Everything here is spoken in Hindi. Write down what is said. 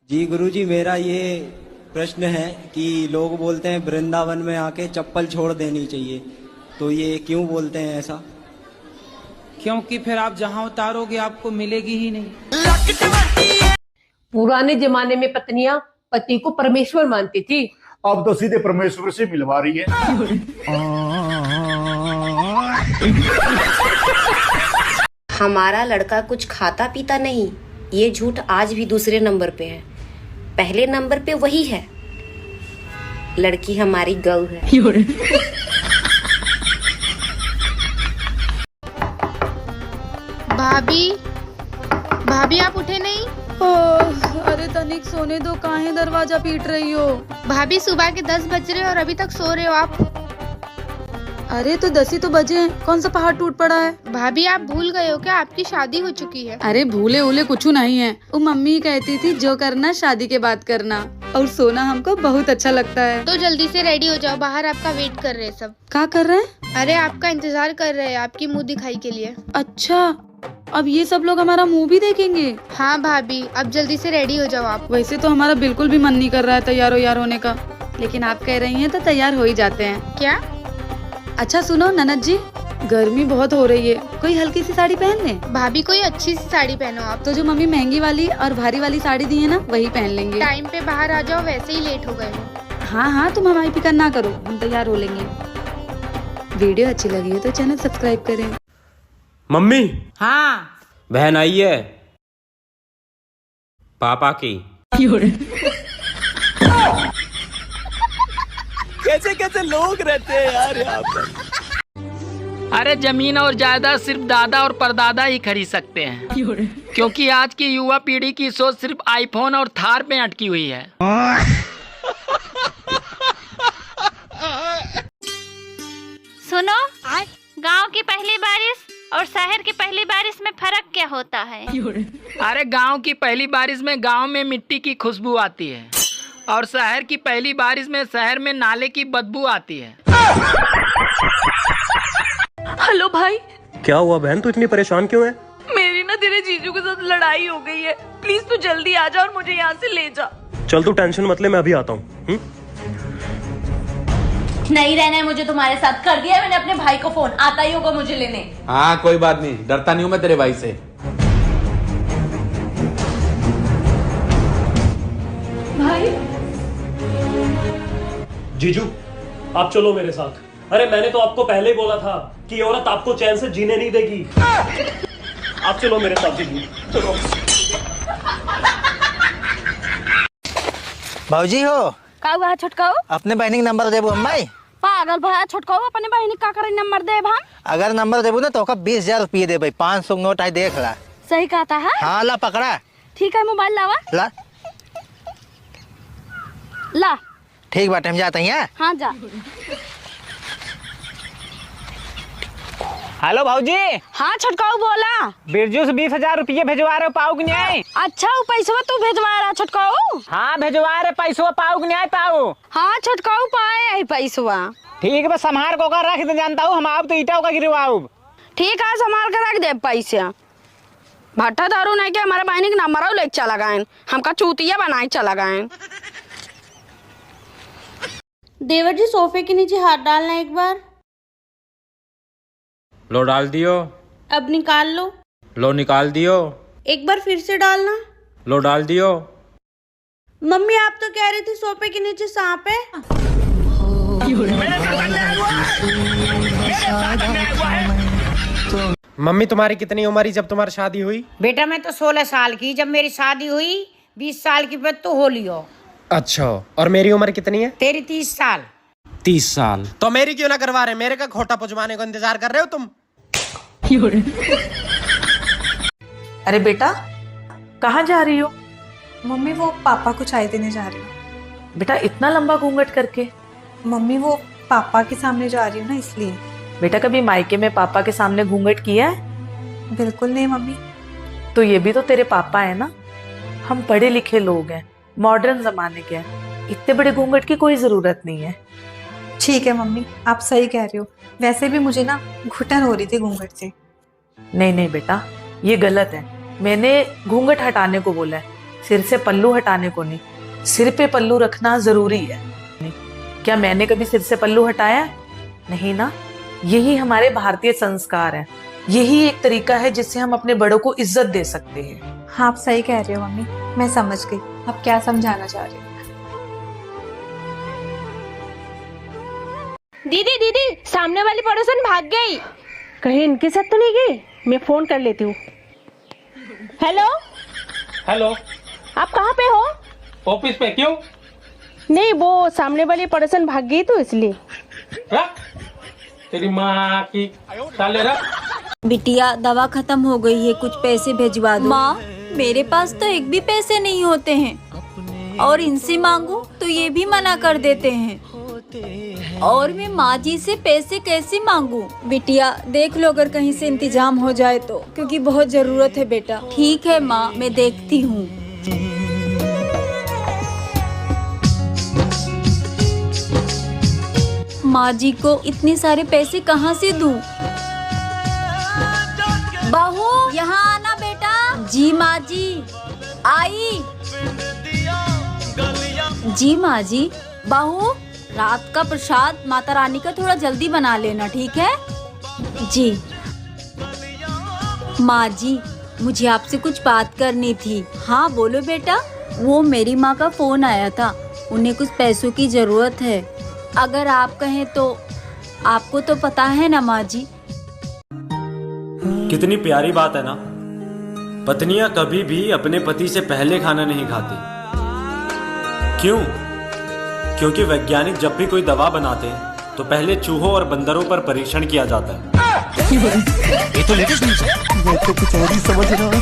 जी गुरुजी, मेरा ये प्रश्न है कि लोग बोलते हैं वृंदावन में आके चप्पल छोड़ देनी चाहिए, तो ये क्यों बोलते हैं ऐसा? क्योंकि फिर आप जहाँ उतारोगे आपको मिलेगी ही नहीं। पुराने जमाने में पत्नियां पति को परमेश्वर मानती थी, अब तो सीधे परमेश्वर से मिलवा रही है। हमारा लड़का कुछ खाता पीता नहीं, ये झूठ आज भी दूसरे नंबर पे है। पहले नंबर पे वही है, लड़की हमारी गौ है। भाभी भाभी आप उठे नहीं? अरे तनिक सोने दो, काहे दरवाजा पीट रही हो? भाभी सुबह के 10 बज रहे और अभी तक सो रहे हो आप? अरे तो 10 ही तो बजे हैं, कौन सा पहाड़ टूट पड़ा है? भाभी आप भूल गए हो क्या, आपकी शादी हो चुकी है। अरे भूले उले कुछ नहीं है, वो मम्मी कहती थी जो करना शादी के बाद करना, और सोना हमको बहुत अच्छा लगता है। तो जल्दी से रेडी हो जाओ, बाहर आपका वेट कर रहे हैं सब। क्या कर रहे हैं? अरे आपका इंतजार कर रहे हैं, आपकी मुंह दिखाई के लिए। अच्छा, अब ये सब लोग हमारा मुंह भी देखेंगे? हाँ भाभी, अब जल्दी से रेडी हो जाओ आप। वैसे तो हमारा बिल्कुल भी मन नहीं कर रहा है तैयार होने का, लेकिन आप कह रही हैं तो तैयार हो ही जाते हैं। क्या? अच्छा सुनो ननद जी, गर्मी बहुत हो रही है, कोई हल्की सी साड़ी पहन ले। भाभी कोई अच्छी सी साड़ी पहनो आप। तो जो मम्मी महंगी वाली और भारी वाली साड़ी दी है ना, वही पहन लेंगे। टाइम पे बाहर आ जाओ, वैसे ही लेट हो गए हो। हाँ हाँ, तुम हमारी फिक्र ना करो, हम तैयार हो लेंगे। वीडियो अच्छी लगी है तो चैनल सब्सक्राइब करें। मम्मी। हाँ बहन आई है पापा की। कैसे कैसे लोग रहते हैं यार यहाँ पर। अरे जमीन और जायदाद सिर्फ दादा और परदादा ही खरीद सकते हैं, क्योंकि आज की युवा पीढ़ी की सोच सिर्फ आईफोन और थार में अटकी हुई है। सुनो, गांव की पहली बारिश और शहर की पहली बारिश में फर्क क्या होता है? अरे गांव की पहली बारिश में गांव में मिट्टी की खुशबू आती है, और शहर की पहली बारिश में शहर में नाले की बदबू आती है। हेलो भाई। क्या हुआ बहन, तू इतनी परेशान क्यों है? मेरी ना तेरे जीजू के साथ लड़ाई हो गई है, प्लीज तू जल्दी आ जा और मुझे यहाँ से ले जा। चल तू टेंशन मत ले, मैं अभी आता हूँ। नहीं रहना है मुझे तुम्हारे साथ, कर दिया मैंने अपने भाई को फोन, आता ही होगा मुझे लेने। हाँ कोई बात नहीं, डरता नहीं हूँ मैं तेरे भाई से। भाई जीजू आप चलो मेरे साथ। अरे मैंने तो आपको पहले ही बोला था कि ये औरत आपको चैन से जीने नहीं देगी। आप चलो मेरे साथ जीजू, चलो। भाजी हो का हुआ छोटकाओ? अपने बहनी का नंबर देबो अम्मा। पागल भाई छोटकाओ, अपने बहनी का करे नंबर दे हम? अगर नंबर देबो ना तो 20,000 रुपये दे भाई, 500 नोट आई, देख ला। सही कहता है। हाँ ला पकड़ा। ठीक है, मोबाइल लावा। ला ला। ठीक बात, हम जाते हैं। हाँ जा। हेलो भाजी। हाँ छोटकाओ बोला। बिरजू से 20,000 रुपये भिजवा रहे, पाऊ कि नहीं? अच्छा, वो पैसा तू भिजवा रहा छोटकाओ? हाँ भिजवा रहे, पैसा पाऊ कि नहीं पाऊ? हाँ छोटकाओ पाए है पैसा। ठीक है, बस संभाल को कर रख दे, जानता हूँ हम आप तो ईटा का गिरवाऊ। ठीक है, संभाल कर रख दे पैसा। भट्टा दारू नहीं के हमारे बहनी के नंबर लेके चला गए, हमका चूतिया बनाए चला गए। देवर जी सोफे के नीचे हाथ डालना एक बार। लो डाल दियो। अब निकाल लो। लो निकाल दियो। एक बार फिर से डालना। लो डाल दियो। मम्मी आप तो कह रही थी सोफे के नीचे सांप है। मम्मी तुम्हारी कितनी उम्र जब तुम्हारी शादी हुई? बेटा मैं तो 16 साल की जब मेरी शादी हुई, 20 साल की बात तो हो लियो। अच्छा, और मेरी उम्र कितनी है? तेरी 30 साल। 30 साल। तो मेरी क्यों ना करवा रहे? मेरे का खोटा पुजवाने को इंतजार कर रहे हो तुम? अरे बेटा कहाँ जा रही हो? मम्मी वो पापा को चाय देने जा रही हूँ। बेटा इतना लंबा घूंघट करके? मम्मी वो पापा के सामने जा रही हूँ ना, इसलिए। बेटा कभी मायके में पापा के सामने घूंघट किया है? बिल्कुल नहीं मम्मी। तो ये भी तो तेरे पापा है ना, हम पढ़े लिखे लोग हैं, मॉडर्न जमाने के हैं, इतने बड़े घूंघट की कोई जरूरत नहीं है। ठीक है मम्मी, आप सही कह रही हो, वैसे भी मुझे ना घुटन हो रही थी घूंघट से। नहीं नहीं बेटा, ये गलत है, मैंने घूंघट हटाने को बोला है, सिर से पल्लू हटाने को नहीं, सिर पे पल्लू रखना जरूरी है। क्या मैंने कभी सिर से पल्लू हटाया? नहीं ना। यही हमारे भारतीय संस्कार हैं। यही एक तरीका है जिससे हम अपने बड़ों को इज्जत दे सकते हैं। हाँ आप सही कह रहे हो मम्मी, मैं समझ गई आप क्या समझाना चाह रहे हो। दीदी दीदी, सामने वाली पड़ोसन भाग गई। कहीं इनके साथ तो नहीं गई? मैं फोन कर लेती हूँ। हेलो हेलो, आप कहाँ पे हो? ऑफिस पे। क्यों? नहीं, वो सामने वाली पड़ोसन भाग गई तो इसलिए। रख तेरी माँ की साले रख। बिटिया दवा खत्म हो गई है, कुछ पैसे भिजवा दो। माँ मेरे पास तो एक भी पैसे नहीं होते हैं और इनसे मांगू तो ये भी मना कर देते हैं और मैं माँ जी से पैसे कैसे मांगू? बिटिया देख लो अगर कहीं से इंतजाम हो जाए तो, क्योंकि बहुत जरूरत है बेटा। ठीक है माँ, मैं देखती हूँ। माँ जी को इतने सारे पैसे कहाँ से दूँ? बहू यहाँ आना बेटा। जी माँ जी, आई। जी माँ जी। बहू रात का प्रसाद माता रानी का थोड़ा जल्दी बना लेना, ठीक है? जी। माँ जी मुझे आपसे कुछ बात करनी थी। हाँ बोलो बेटा। वो मेरी माँ का फोन आया था, उन्हें कुछ पैसों की जरूरत है। अगर आप कहें तो। आपको तो पता है ना माँ जी। कितनी प्यारी बात है ना, पत्नियां कभी भी अपने पति से पहले खाना नहीं खाती। क्यों? क्योंकि वैज्ञानिक जब भी कोई दवा बनाते हैं तो पहले चूहों और बंदरों पर परीक्षण किया जाता है। ये तो लेटेस्ट न्यूज़ है। मैं तो कुछ और ही समझ रहा हूँ।